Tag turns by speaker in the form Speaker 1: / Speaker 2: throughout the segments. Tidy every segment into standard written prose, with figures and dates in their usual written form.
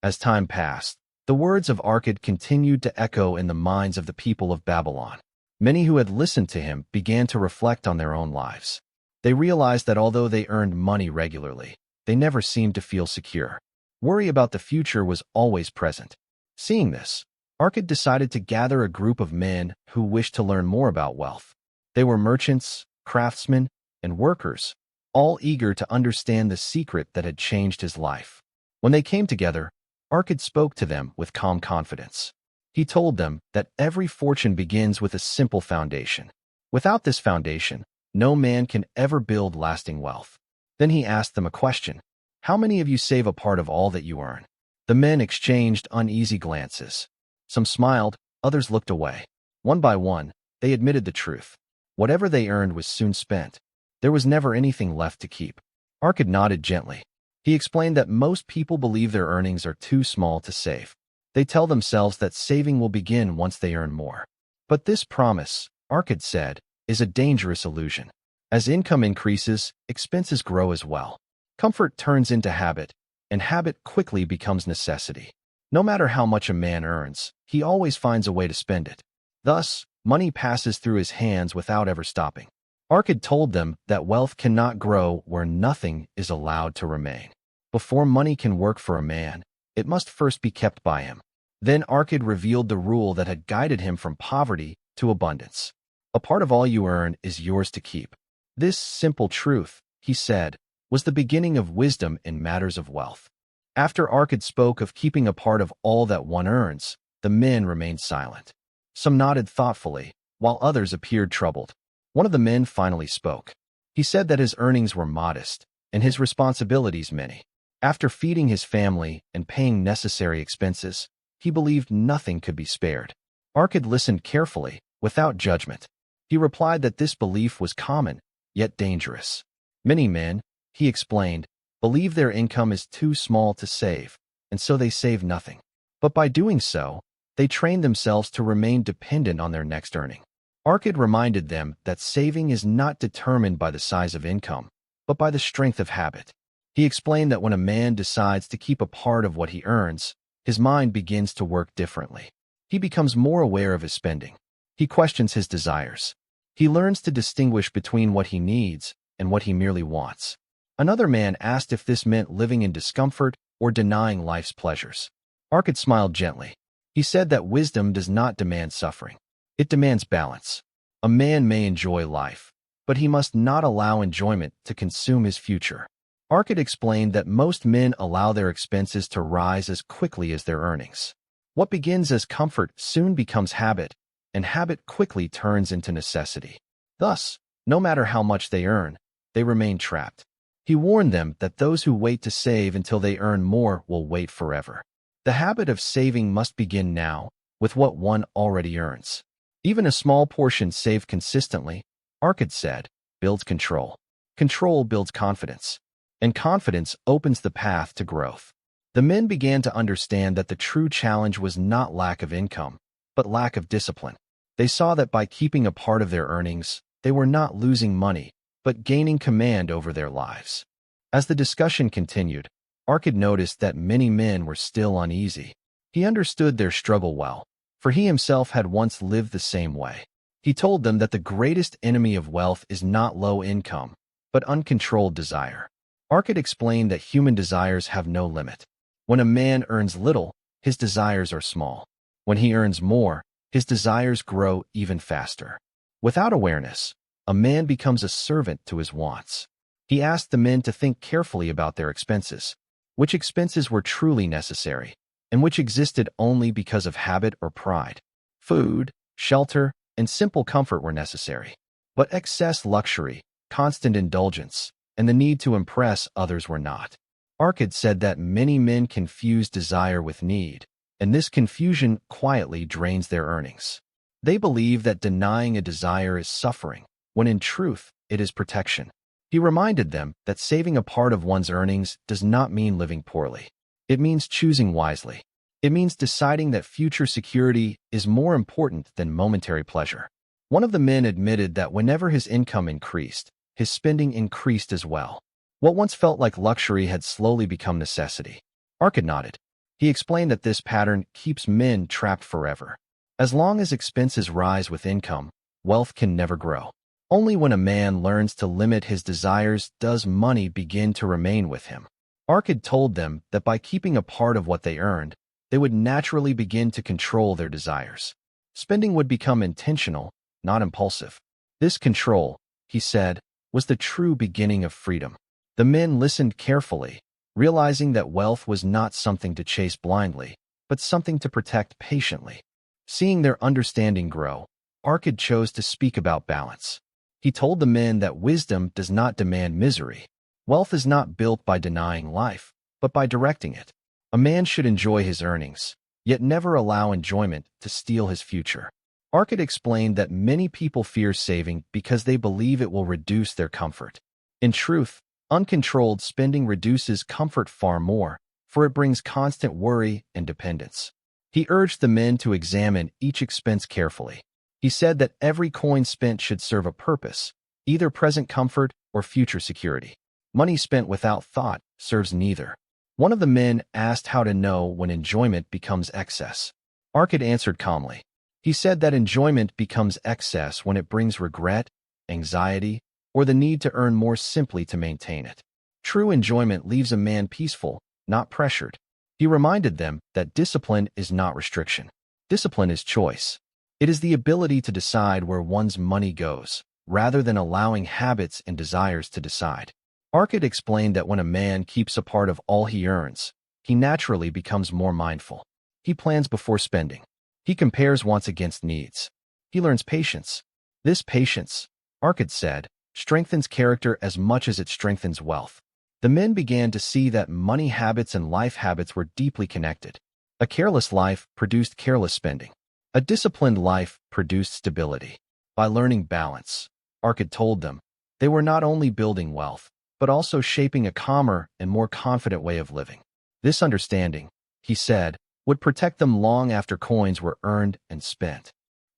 Speaker 1: As time passed, the words of Arkad continued to echo in the minds of the people of Babylon. Many who had listened to him began to reflect on their own lives. They realized that although they earned money regularly, they never seemed to feel secure. Worry about the future was always present. Seeing this, Arkad decided to gather a group of men who wished to learn more about wealth. They were merchants, craftsmen, and workers, all eager to understand the secret that had changed his life. When they came together, Arkad spoke to them with calm confidence. He told them that every fortune begins with a simple foundation. Without this foundation, no man can ever build lasting wealth. Then he asked them a question. How many of you save a part of all that you earn? The men exchanged uneasy glances. Some smiled, others looked away. One by one, they admitted the truth. Whatever they earned was soon spent. There was never anything left to keep. Arkad nodded gently. He explained that most people believe their earnings are too small to save. They tell themselves that saving will begin once they earn more. But this promise, Arkad said, is a dangerous illusion. As income increases, expenses grow as well. Comfort turns into habit, and habit quickly becomes necessity. No matter how much a man earns, he always finds a way to spend it. Thus, money passes through his hands without ever stopping. Arkad told them that wealth cannot grow where nothing is allowed to remain. Before money can work for a man, it must first be kept by him. Then Arkad revealed the rule that had guided him from poverty to abundance. A part of all you earn is yours to keep. This simple truth, he said, was the beginning of wisdom in matters of wealth. After Arkad spoke of keeping a part of all that one earns, the men remained silent. Some nodded thoughtfully, while others appeared troubled. One of the men finally spoke. He said that his earnings were modest, and his responsibilities many. After feeding his family and paying necessary expenses, he believed nothing could be spared. Arkad listened carefully, without judgment. He replied that this belief was common, yet dangerous. Many men, he explained, believe their income is too small to save, and so they save nothing. But by doing so, they train themselves to remain dependent on their next earning. Arkad reminded them that saving is not determined by the size of income, but by the strength of habit. He explained that when a man decides to keep a part of what he earns, his mind begins to work differently. He becomes more aware of his spending. He questions his desires. He learns to distinguish between what he needs and what he merely wants. Another man asked if this meant living in discomfort or denying life's pleasures. Arkad smiled gently. He said that wisdom does not demand suffering. It demands balance. A man may enjoy life, but he must not allow enjoyment to consume his future. Arkad explained that most men allow their expenses to rise as quickly as their earnings. What begins as comfort soon becomes habit, and habit quickly turns into necessity. Thus, no matter how much they earn, they remain trapped. He warned them that those who wait to save until they earn more will wait forever. The habit of saving must begin now, with what one already earns. Even a small portion saved consistently, Arkad said, builds control. Control builds confidence. And confidence opens the path to growth. The men began to understand that the true challenge was not lack of income, but lack of discipline. They saw that by keeping a part of their earnings, they were not losing money, but gaining command over their lives. As the discussion continued, Arkad noticed that many men were still uneasy. He understood their struggle well, for he himself had once lived the same way. He told them that the greatest enemy of wealth is not low income, but uncontrolled desire. Arkad explained that human desires have no limit. When a man earns little, his desires are small. When he earns more, his desires grow even faster. Without awareness, a man becomes a servant to his wants. He asked the men to think carefully about their expenses, which expenses were truly necessary, and which existed only because of habit or pride. Food, shelter, and simple comfort were necessary. But excess luxury, constant indulgence, and the need to impress others were not. Arkad said that many men confuse desire with need, and this confusion quietly drains their earnings. They believe that denying a desire is suffering, when in truth, it is protection. He reminded them that saving a part of one's earnings does not mean living poorly. It means choosing wisely. It means deciding that future security is more important than momentary pleasure. One of the men admitted that whenever his income increased, his spending increased as well. What once felt like luxury had slowly become necessity. Arkad nodded. He explained that this pattern keeps men trapped forever. As long as expenses rise with income, wealth can never grow. Only when a man learns to limit his desires does money begin to remain with him. Arkad told them that by keeping a part of what they earned, they would naturally begin to control their desires. Spending would become intentional, not impulsive. This control, he said, was the true beginning of freedom. The men listened carefully, realizing that wealth was not something to chase blindly, but something to protect patiently. Seeing their understanding grow, Arkad chose to speak about balance. He told the men that wisdom does not demand misery. Wealth is not built by denying life, but by directing it. A man should enjoy his earnings, yet never allow enjoyment to steal his future. Arkad explained that many people fear saving because they believe it will reduce their comfort. In truth, uncontrolled spending reduces comfort far more, for it brings constant worry and dependence. He urged the men to examine each expense carefully. He said that every coin spent should serve a purpose, either present comfort or future security. Money spent without thought serves neither. One of the men asked how to know when enjoyment becomes excess. Arkad answered calmly. He said that enjoyment becomes excess when it brings regret, anxiety, or the need to earn more simply to maintain it. True enjoyment leaves a man peaceful, not pressured. He reminded them that discipline is not restriction. Discipline is choice. It is the ability to decide where one's money goes, rather than allowing habits and desires to decide. Arkad explained that when a man keeps a part of all he earns, he naturally becomes more mindful. He plans before spending. He compares wants against needs. He learns patience. This patience, Arkad said, strengthens character as much as it strengthens wealth. The men began to see that money habits and life habits were deeply connected. A careless life produced careless spending. A disciplined life produced stability. By learning balance, Arkad told them, they were not only building wealth, but also shaping a calmer and more confident way of living. This understanding, he said, would protect them long after coins were earned and spent.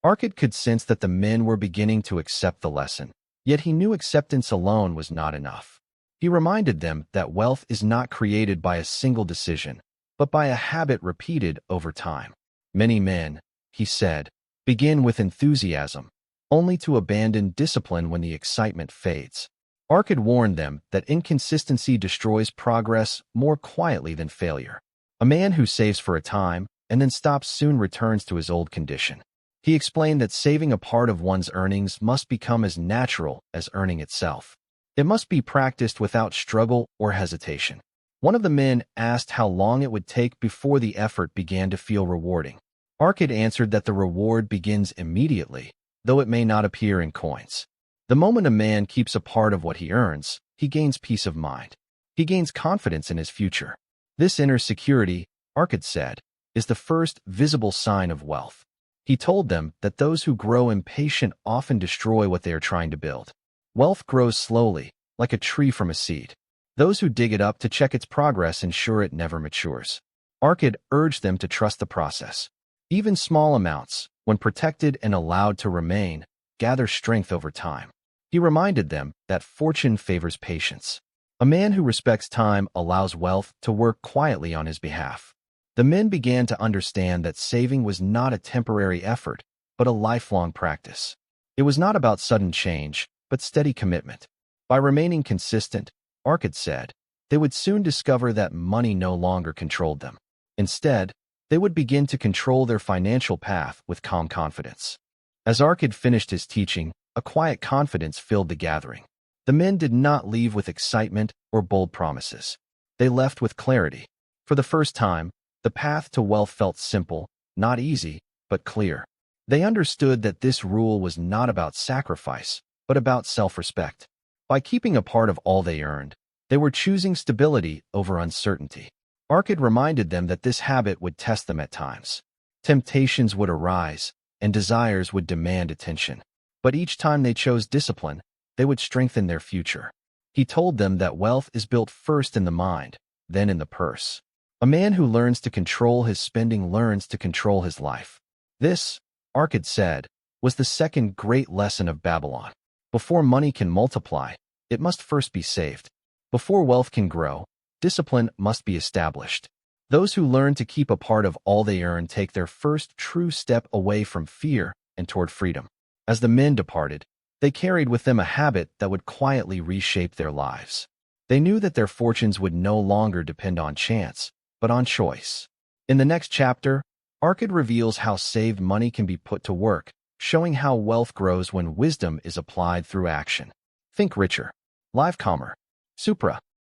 Speaker 1: Arkad could sense that the men were beginning to accept the lesson, yet he knew acceptance alone was not enough. He reminded them that wealth is not created by a single decision, but by a habit repeated over time. Many men, he said, begin with enthusiasm, only to abandon discipline when the excitement fades. Arkad warned them that inconsistency destroys progress more quietly than failure. A man who saves for a time and then stops soon returns to his old condition. He explained that saving a part of one's earnings must become as natural as earning itself. It must be practiced without struggle or hesitation. One of the men asked how long it would take before the effort began to feel rewarding. Arkad answered that the reward begins immediately, though it may not appear in coins. The moment a man keeps a part of what he earns, he gains peace of mind. He gains confidence in his future. This inner security, Arkad said, is the first visible sign of wealth. He told them that those who grow impatient often destroy what they are trying to build. Wealth grows slowly, like a tree from a seed. Those who dig it up to check its progress ensure it never matures. Arkad urged them to trust the process. Even small amounts, when protected and allowed to remain, gather strength over time. He reminded them that fortune favors patience. A man who respects time allows wealth to work quietly on his behalf. The men began to understand that saving was not a temporary effort, but a lifelong practice. It was not about sudden change, but steady commitment. By remaining consistent, Arkad said, they would soon discover that money no longer controlled them. Instead, they would begin to control their financial path with calm confidence. As Arkad finished his teaching, a quiet confidence filled the gathering. The men did not leave with excitement or bold promises. They left with clarity. For the first time, the path to wealth felt simple, not easy, but clear. They understood that this rule was not about sacrifice, but about self-respect. By keeping a part of all they earned, they were choosing stability over uncertainty. Arkad reminded them that this habit would test them at times. Temptations would arise, and desires would demand attention. But each time they chose discipline, they would strengthen their future. He told them that wealth is built first in the mind, then in the purse. A man who learns to control his spending learns to control his life. This, Arkad said, was the second great lesson of Babylon. Before money can multiply, it must first be saved. Before wealth can grow, discipline must be established. Those who learn to keep a part of all they earn take their first true step away from fear and toward freedom. As the men departed, they carried with them a habit that would quietly reshape their lives. They knew that their fortunes would no longer depend on chance, but on choice. In the next chapter, Arkad reveals how saved money can be put to work, showing how wealth grows when wisdom is applied through action. Think richer. Live calmer. Supra.